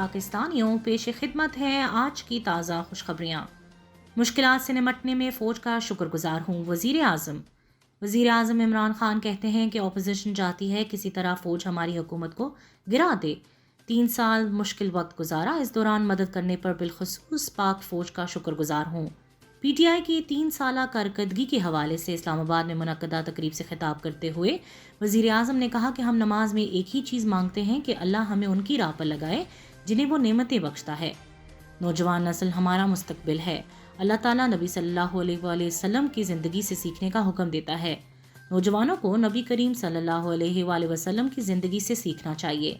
پاکستانیوں پیش خدمت ہیں آج کی تازہ خوشخبریاں۔ مشکلات سے نمٹنے میں فوج کا شکر گزار ہوں وزیر اعظم عمران خان کہتے ہیں کہ اپوزیشن چاہتی ہے کسی طرح فوج ہماری حکومت کو گرا دے۔ 3 سال مشکل وقت گزارا، اس دوران مدد کرنے پر بالخصوص پاک فوج کا شکر گزار ہوں۔ پی ٹی آئی کی 3 سالہ کارکردگی کے حوالے سے اسلام آباد میں منعقدہ تقریب سے خطاب کرتے ہوئے وزیر اعظم نے کہا کہ ہم نماز میں ایک ہی چیز مانگتے ہیں کہ اللہ ہمیں ان کی راہ پر لگائے جنہیں وہ نعمتیں بخشتا ہے۔ نوجوان نسل ہمارا مستقبل ہے۔ اللہ تعالیٰ نبی صلی اللہ علیہ وآلہ وسلم کی زندگی سے سیکھنے کا حکم دیتا ہے۔ نوجوانوں کو نبی کریم صلی اللہ علیہ وآلہ وسلم کی زندگی سے سیکھنا چاہیے۔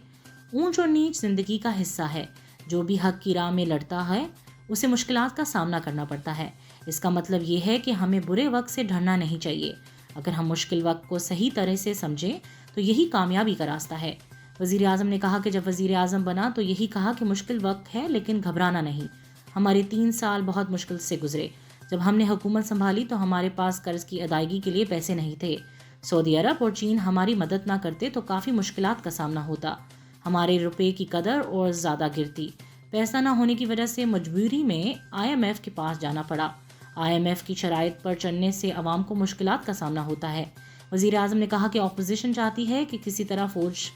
اونچ اور نیچ زندگی کا حصہ ہے۔ جو بھی حق کی راہ میں لڑتا ہے اسے مشکلات کا سامنا کرنا پڑتا ہے۔ اس کا مطلب یہ ہے کہ ہمیں برے وقت سے ڈرنا نہیں چاہیے۔ اگر ہم مشکل وقت کو صحیح طرح سے سمجھیں تو یہی کامیابی کا راستہ ہے۔ وزیر اعظم نے کہا کہ جب وزیر اعظم بنا تو یہی کہا کہ مشکل وقت ہے لیکن گھبرانا نہیں۔ ہمارے 3 سال بہت مشکل سے گزرے۔ جب ہم نے حکومت سنبھالی تو ہمارے پاس قرض کی ادائیگی کے لیے پیسے نہیں تھے۔ سعودی عرب اور چین ہماری مدد نہ کرتے تو کافی مشکلات کا سامنا ہوتا۔ ہمارے روپے کی قدر اور زیادہ گرتی۔ پیسہ نہ ہونے کی وجہ سے مجبوری میں IMF کے پاس جانا پڑا۔ IMF کی شرائط پر چلنے سے عوام کو مشکلات کا سامنا ہوتا ہے۔ وزیر اعظم نے کہا کہ اپوزیشن چاہتی ہے کہ کسی طرح فوج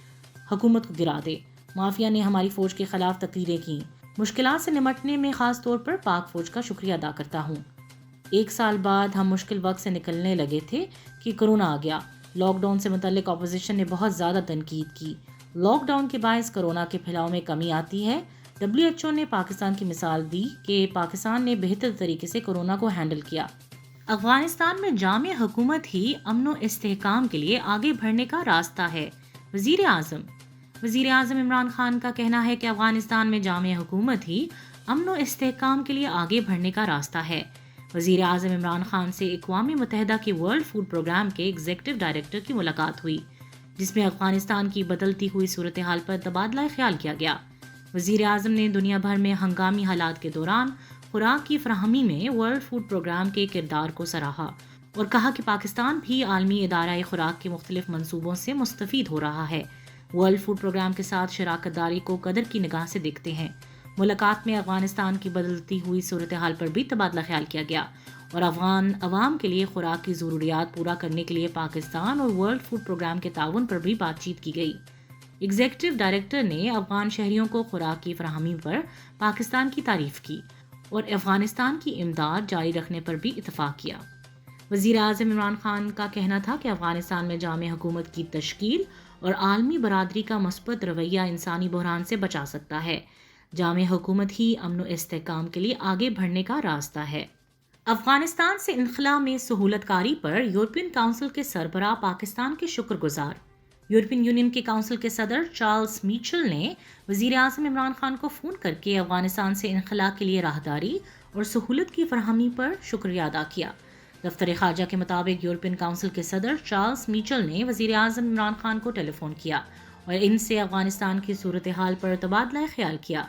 حکومت کو گرا دے۔ مافیا نے ہماری فوج کے خلاف تقریریں کیں۔ مشکلات سے نمٹنے میں خاص طور پر پاک فوج کا شکریہ ادا کرتا ہوں۔ 1 سال بعد ہم مشکل وقت سے نکلنے لگے تھے کہ کورونا آ گیا۔ لاک ڈاؤن سے متعلق اپوزیشن نے بہت زیادہ تنقید کی۔ لاک ڈاؤن کے باعث کورونا کے پھیلاؤ میں کمی آتی ہے۔ WHO نے پاکستان کی مثال دی کہ پاکستان نے بہتر طریقے سے کورونا کو ہینڈل کیا۔ افغانستان میں جامع حکومت ہی امن و استحکام کے لیے آگے بڑھنے کا راستہ ہے۔ وزیر اعظم عمران خان کا کہنا ہے کہ افغانستان میں جامع حکومت ہی امن و استحکام کے لیے آگے بڑھنے کا راستہ ہے۔ وزیر اعظم عمران خان سے اقوام متحدہ کے ورلڈ فوڈ پروگرام کے ایگزیکٹو ڈائریکٹر کی ملاقات ہوئی، جس میں افغانستان کی بدلتی ہوئی صورتحال پر تبادلہ خیال کیا گیا۔ وزیر اعظم نے دنیا بھر میں ہنگامی حالات کے دوران خوراک کی فراہمی میں ورلڈ فوڈ پروگرام کے کردار کو سراہا اور کہا کہ پاکستان بھی عالمی ادارہ خوراک کے مختلف منصوبوں سے مستفید ہو رہا ہے۔ ورلڈ فوڈ پروگرام کے ساتھ شراکت داری کو قدر کی نگاہ سے دیکھتے ہیں۔ ملاقات میں افغانستان کی بدلتی ہوئی صورتحال پر بھی تبادلہ خیال کیا گیا اور افغان عوام کے لیے خوراک کی ضروریات پورا کرنے کے لیے پاکستان اور ورلڈ فوڈ پروگرام کے تعاون پر بھی بات چیت کی گئی۔ ایگزیکٹو ڈائریکٹر نے افغان شہریوں کو خوراک کی فراہمی پر پاکستان کی تعریف کی اور افغانستان کی امداد جاری رکھنے پر بھی اتفاق کیا۔ وزیر اعظم عمران خان کا کہنا تھا کہ افغانستان میں جامع حکومت کی تشکیل اور عالمی برادری کا مثبت رویہ انسانی بحران سے بچا سکتا ہے۔ جامع حکومت ہی امن و استحکام کے لیے آگے بڑھنے کا راستہ ہے۔ افغانستان سے انخلاء میں سہولت کاری پر یورپین کونسل کے سربراہ پاکستان کے شکر گزار۔ یورپین یونین کے کونسل کے صدر چارلس میچل نے وزیر اعظم عمران خان کو فون کر کے افغانستان سے انخلاء کے لیے راہداری اور سہولت کی فراہمی پر شکریہ ادا کیا۔ دفتر خارجہ کے مطابق یورپین کونسل کے صدر چارلس میچل نے وزیر اعظم عمران خان کو ٹیلی فون کیا اور ان سے افغانستان کی صورتحال پر تبادلہ خیال کیا۔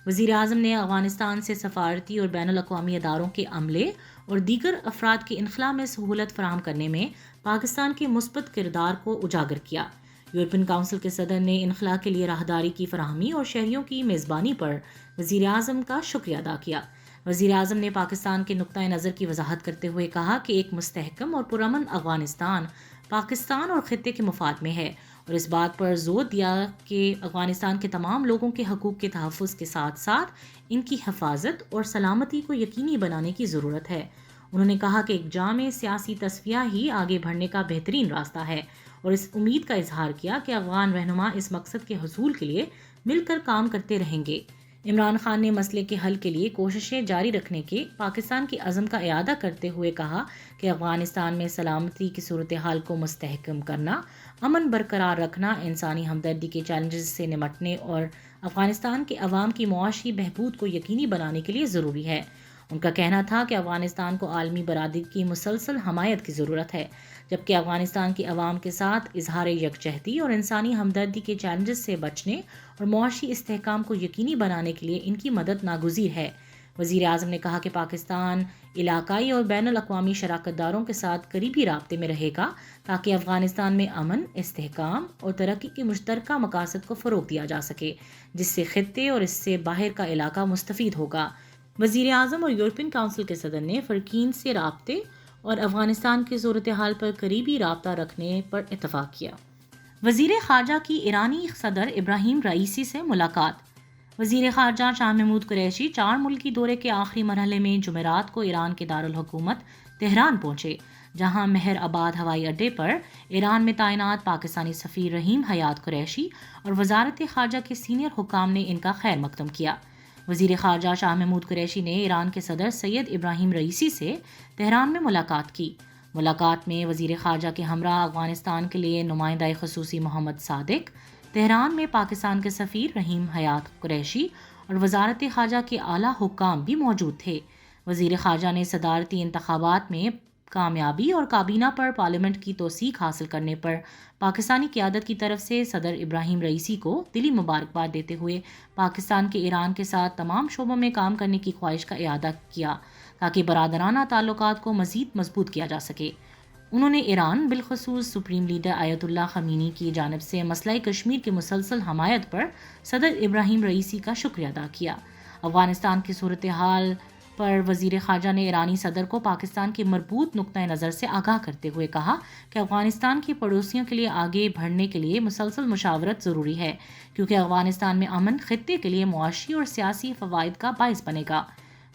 وزیر اعظم نے افغانستان سے سفارتی اور بین الاقوامی اداروں کے عملے اور دیگر افراد کے انخلاء میں سہولت فراہم کرنے میں پاکستان کے مثبت کردار کو اجاگر کیا۔ یورپین کونسل کے صدر نے انخلاء کے لیے راہداری کی فراہمی اور شہریوں کی میزبانی پر وزیر اعظم کا شکریہ ادا کیا۔ وزیر اعظم نے پاکستان کے نقطۂ نظر کی وضاحت کرتے ہوئے کہا کہ ایک مستحکم اور پرامن افغانستان پاکستان اور خطے کے مفاد میں ہے اور اس بات پر زور دیا کہ افغانستان کے تمام لوگوں کے حقوق کے تحفظ کے ساتھ ساتھ ان کی حفاظت اور سلامتی کو یقینی بنانے کی ضرورت ہے۔ انہوں نے کہا کہ ایک جامع سیاسی تصفیہ ہی آگے بڑھنے کا بہترین راستہ ہے اور اس امید کا اظہار کیا کہ افغان رہنما اس مقصد کے حصول کے لیے مل کر کام کرتے رہیں گے۔ عمران خان نے مسئلے کے حل کے لیے کوششیں جاری رکھنے کے پاکستان کے عزم کا اعادہ کرتے ہوئے کہا کہ افغانستان میں سلامتی کی صورتحال کو مستحکم کرنا، امن برقرار رکھنا، انسانی ہمدردی کے چیلنجز سے نمٹنے اور افغانستان کے عوام کی معاشی بہبود کو یقینی بنانے کے لیے ضروری ہے۔ ان کا کہنا تھا کہ افغانستان کو عالمی برادری کی مسلسل حمایت کی ضرورت ہے، جبکہ افغانستان کی عوام کے ساتھ اظہار یکجہتی اور انسانی ہمدردی کے چیلنجز سے بچنے اور معاشی استحکام کو یقینی بنانے کے لیے ان کی مدد ناگزیر ہے۔ وزیر اعظم نے کہا کہ پاکستان علاقائی اور بین الاقوامی شراکت داروں کے ساتھ قریبی رابطے میں رہے گا تاکہ افغانستان میں امن، استحکام اور ترقی کے مشترکہ مقاصد کو فروغ دیا جا سکے، جس سے خطے اور اس سے باہر کا علاقہ مستفید ہوگا۔ وزیر اعظم اور یورپین کونسل کے صدر نے فریقین سے رابطے اور افغانستان کی صورتحال پر قریبی رابطہ رکھنے پر اتفاق کیا۔ وزیر خارجہ کی ایرانی صدر ابراہیم رئیسی سے ملاقات۔ وزیر خارجہ شاہ محمود قریشی 4 ملکی دورے کے آخری مرحلے میں جمعرات کو ایران کے دارالحکومت تہران پہنچے، جہاں مہر آباد ہوائی اڈے پر ایران میں تعینات پاکستانی سفیر رحیم حیات قریشی اور وزارت خارجہ کے سینئر حکام نے ان کا خیر مقدم کیا۔ وزیر خارجہ شاہ محمود قریشی نے ایران کے صدر سید ابراہیم رئیسی سے تہران میں ملاقات کی۔ ملاقات میں وزیر خارجہ کے ہمراہ افغانستان کے لیے نمائندہ خصوصی محمد صادق، تہران میں پاکستان کے سفیر رحیم حیات قریشی اور وزارت خارجہ کے اعلیٰ حکام بھی موجود تھے۔ وزیر خارجہ نے صدارتی انتخابات میں کامیابی اور کابینہ پر پارلیمنٹ کی توثیق حاصل کرنے پر پاکستانی قیادت کی طرف سے صدر ابراہیم رئیسی کو دلی مبارکباد دیتے ہوئے پاکستان کے ایران کے ساتھ تمام شعبوں میں کام کرنے کی خواہش کا اعادہ کیا تاکہ برادرانہ تعلقات کو مزید مضبوط کیا جا سکے۔ انہوں نے ایران، بالخصوص سپریم لیڈر آیت اللہ خمینی کی جانب سے مسئلہ کشمیر کی مسلسل حمایت پر صدر ابراہیم رئیسی کا شکریہ ادا کیا۔ افغانستان کی صورتحال پر وزیر خارجہ نے ایرانی صدر کو پاکستان کے مربوط نقطہ نظر سے آگاہ کرتے ہوئے کہا کہ افغانستان کے پڑوسیوں کے لیے آگے بڑھنے کے لیے مسلسل مشاورت ضروری ہے، کیونکہ افغانستان میں امن خطے کے لیے معاشی اور سیاسی فوائد کا باعث بنے گا۔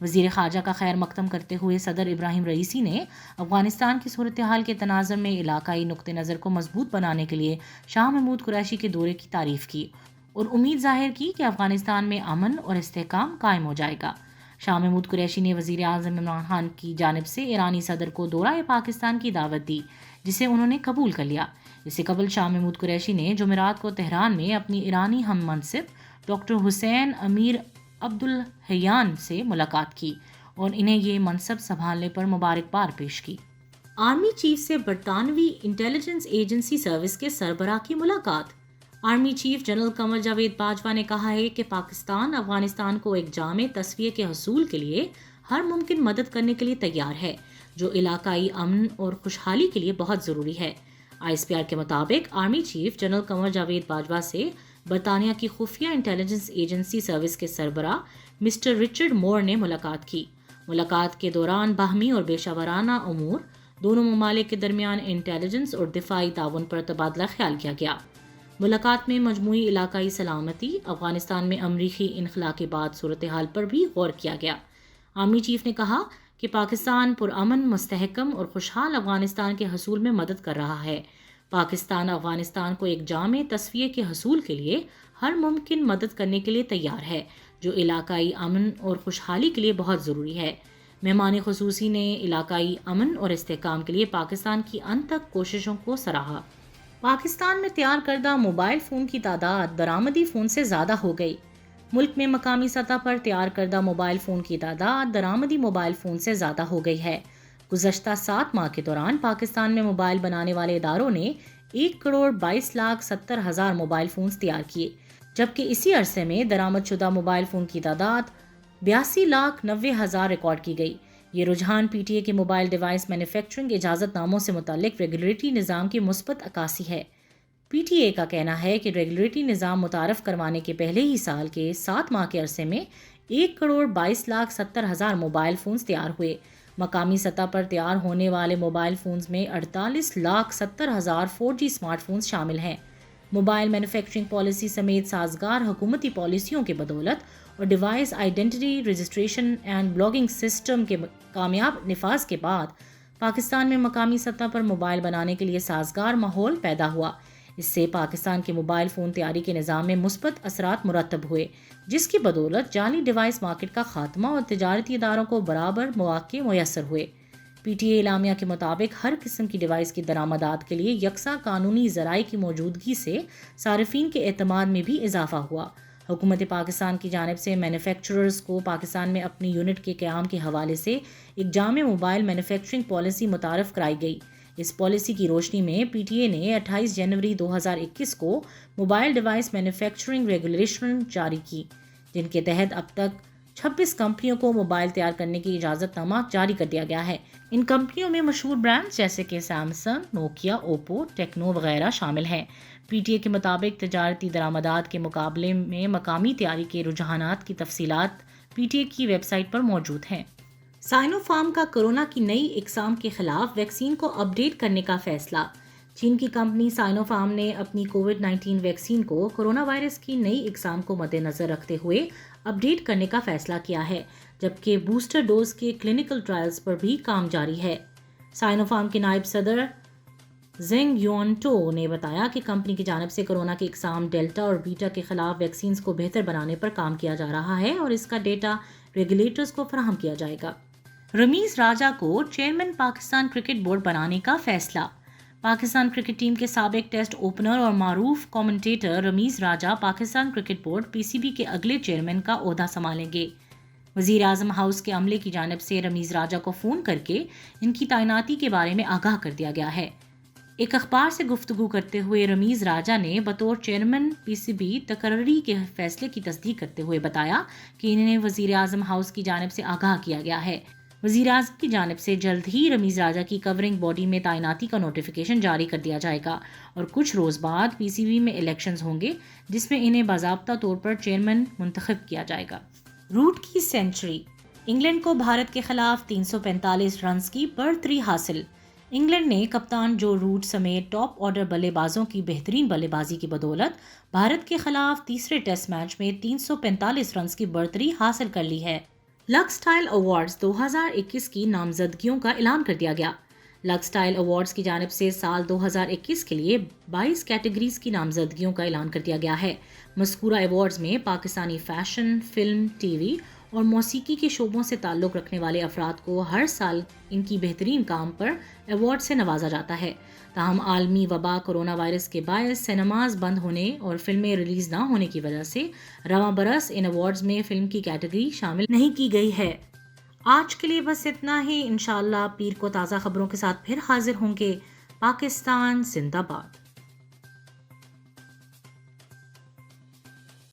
وزیر خارجہ کا خیر مقدم کرتے ہوئے صدر ابراہیم رئیسی نے افغانستان کی صورتحال کے تناظر میں علاقائی نقطہ نظر کو مضبوط بنانے کے لیے شاہ محمود قریشی کے دورے کی تعریف کی اور امید ظاہر کی کہ افغانستان میں امن اور استحکام قائم ہو جائے گا۔ شاہ محمود قریشی نے وزیر اعظم عمران خان کی جانب سے ایرانی صدر کو دورہ پاکستان کی دعوت دی، جسے انہوں نے قبول کر لیا۔ اس سے قبل شاہ محمود قریشی نے جمعرات کو تہران میں اپنی ایرانی ہم منصب ڈاکٹر حسین امیر عبدالحیان سے ملاقات کی اور انہیں یہ منصب سنبھالنے پر مبارکباد پیش کی۔ آرمی چیف سے برطانوی انٹیلیجنس ایجنسی سروس کے سربراہ کی ملاقات۔ Army chief general Qamar Javed Bajwa نے کہا ہے کہ پاکستان افغانستان کو ایک جامع تصفیے کے حصول کے لیے ہر ممکن مدد کرنے کے لیے تیار ہے، جو علاقائی امن اور خوشحالی کے لیے بہت ضروری ہے۔ ISPR کے مطابق army chief general Qamar Javed Bajwa سے برطانیہ کی خفیہ انٹیلیجنس ایجنسی سروس کے سربراہ مسٹر رچرڈ مور نے ملاقات کی۔ ملاقات کے دوران باہمی اور پیشہ ورانہ امور، دونوں ممالک کے درمیان انٹیلیجنس اور دفاعی تعاون پر تبادلہ خیال کیا گیا۔ ملاقات میں مجموعی علاقائی سلامتی، افغانستان میں امریکی انخلا کے بعد صورتحال پر بھی غور کیا گیا۔ آرمی چیف نے کہا کہ پاکستان پرامن، مستحکم اور خوشحال افغانستان کے حصول میں مدد کر رہا ہے۔ پاکستان افغانستان کو ایک جامع تصفیے کے حصول کے لیے ہر ممکن مدد کرنے کے لیے تیار ہے، جو علاقائی امن اور خوشحالی کے لیے بہت ضروری ہے۔ مہمان خصوصی نے علاقائی امن اور استحکام کے لیے پاکستان کی انتھک کوششوں کو سراہا۔ پاکستان میں تیار کردہ موبائل فون کی تعداد برآمدی فون سے زیادہ ہو گئی۔ ملک میں مقامی سطح پر تیار کردہ موبائل فون کی تعداد برآمدی موبائل فون سے زیادہ ہو گئی ہے۔ گزشتہ 7 ماہ کے دوران پاکستان میں موبائل بنانے والے اداروں نے 1,22,70,000 موبائل فونز تیار کیے، جبکہ اسی عرصے میں درآمد شدہ موبائل فون کی تعداد 82,90,000 ریکارڈ کی گئی۔ یہ رجحان PTA کے موبائل ڈیوائس مینوفیکچرنگ اجازت ناموں سے متعلق ریگولیٹری نظام کی مثبت عکاسی ہے۔ PTA کا کہنا ہے کہ ریگولیٹری نظام متعارف کروانے کے پہلے ہی سال کے 7 ماہ کے عرصے میں 1,22,70,000 موبائل فونز تیار ہوئے۔ مقامی سطح پر تیار ہونے والے موبائل فونز میں 48,70,000 4G اسمارٹ فونز شامل ہیں۔ موبائل مینوفیکچرنگ پالیسی سمیت سازگار حکومتی پالیسیوں کے بدولت اور device identity registration and blogging system کے کامیاب نفاذ کے بعد پاکستان میں مقامی سطح پر موبائل بنانے کے لیے سازگار ماحول پیدا ہوا۔ اس سے پاکستان کے موبائل فون تیاری کے نظام میں مثبت اثرات مرتب ہوئے، جس کی بدولت جعلی ڈیوائس مارکیٹ کا خاتمہ اور تجارتی اداروں کو برابر مواقع میسر ہوئے۔ PTA اعلامیہ کے مطابق ہر قسم کی ڈیوائس کی درآمدات کے لیے یکساں قانونی ذرائع کی موجودگی سے صارفین کے اعتماد میں بھی اضافہ ہوا۔ حکومت پاکستان کی جانب سے مینوفیکچررز کو پاکستان میں اپنی یونٹ کے قیام کے حوالے سے ایک جامع موبائل مینوفیکچرنگ پالیسی متعارف کرائی گئی۔ اس پالیسی کی روشنی میں PTA نے 28 جنوری 2021 کو موبائل ڈیوائس مینوفیکچرنگ ریگولیشن جاری کی، جن کے تحت اب تک 26 کمپنیوں کو موبائل تیار کرنے کی اجازت نامہ جاری کر دیا گیا ہے۔ ان کمپنیوں میں مشہور برانڈز جیسے کہ سیمسنگ، نوکیا، اوپو، ٹیکنو وغیرہ شامل ہیں۔ پی ٹی اے کے مطابق تجارتی درآمدات کے مقابلے میں مقامی تیاری کے رجحانات کی تفصیلات پی ٹی اے کی ویب سائٹ پر موجود ہیں۔ سائنو فارم کا کورونا کی نئی اقسام کے خلاف ویکسین کو اپ ڈیٹ کرنے کا فیصلہ۔ چین کی کمپنی سائنو فارم نے اپنی کووڈ-19 ویکسین کو کورونا وائرس کی نئی اقسام کو مد نظر رکھتے ہوئے اپ ڈیٹ کرنے کا فیصلہ کیا ہے، جبکہ بوسٹر ڈوز کے کلینکل ٹرائلز پر بھی کام جاری ہے۔ سائنو فارم کے نائب صدر زینگ یون ٹو نے بتایا کہ کمپنی کی جانب سے کورونا کی اقسام ڈیلٹا اور بیٹا کے خلاف ویکسینز کو بہتر بنانے پر کام کیا جا رہا ہے اور اس کا ڈیٹا ریگولیٹرز کو فراہم کیا جائے گا۔ رمیز راجہ کو چیئرمین پاکستان کرکٹ بورڈ بنانے کا فیصلہ۔ پاکستان کرکٹ ٹیم کے سابق ٹیسٹ اوپنر اور معروف کمنٹیٹر رمیز راجہ پاکستان کرکٹ بورڈ پی سی بی کے اگلے چیئرمین کا عہدہ سنبھالیں گے۔ وزیر اعظم ہاؤس کے عملے کی جانب سے رمیز راجہ کو فون کر کے ان کی تعیناتی کے بارے میں آگاہ کر دیا گیا ہے۔ ایک اخبار سے گفتگو کرتے ہوئے رمیز راجہ نے بطور چیئرمین پی سی بی تقرری کے فیصلے کی تصدیق کرتے ہوئے بتایا کہ انہیں وزیر اعظم ہاؤس کی جانب سے آگاہ کیا گیا ہے۔ وزیر اعظم کی جانب سے جلد ہی رمیز راجہ کی کورنگ باڈی میں تعیناتی کا نوٹیفیکیشن جاری کر دیا جائے گا اور کچھ روز بعد پی سی بی میں الیکشنز ہوں گے جس میں انہیں باضابطہ طور پر چیئرمین منتخب کیا جائے گا۔ روٹ کی سینچری، انگلینڈ کو بھارت کے خلاف 345 رنز کی برتری حاصل۔ انگلینڈ نے کپتان جو روٹ سمیت ٹاپ آرڈر بلے بازوں کی بہترین بلے بازی کی بدولت بھارت کے خلاف تیسرے ٹیسٹ میچ میں 345 رنز کی برتری حاصل کر لی ہے۔ لکس اسٹائل ایوارڈز 2021 کی نامزدگیوں کا اعلان کر دیا گیا۔ لکس اسٹائل ایوارڈز کی جانب سے سال 2021 کے لیے 22 کیٹیگریز کی نامزدگیوں کا اعلان کر دیا گیا ہے۔ مذکورہ ایوارڈز میں Pakistani fashion, film, T V اور موسیقی کے شعبوں سے تعلق رکھنے والے افراد کو ہر سال ان کی بہترین کام پر ایوارڈ سے نوازا جاتا ہے۔ تاہم عالمی وبا کورونا وائرس کے باعث سینماز بند ہونے اور فلمیں ریلیز نہ ہونے کی وجہ سے رواں برس ان ایوارڈز میں فلم کی کیٹیگری شامل نہیں کی گئی ہے۔ آج کے لیے بس اتنا ہی۔ انشاءاللہ پیر کو تازہ خبروں کے ساتھ پھر حاضر ہوں گے۔ پاکستان زندہ باد۔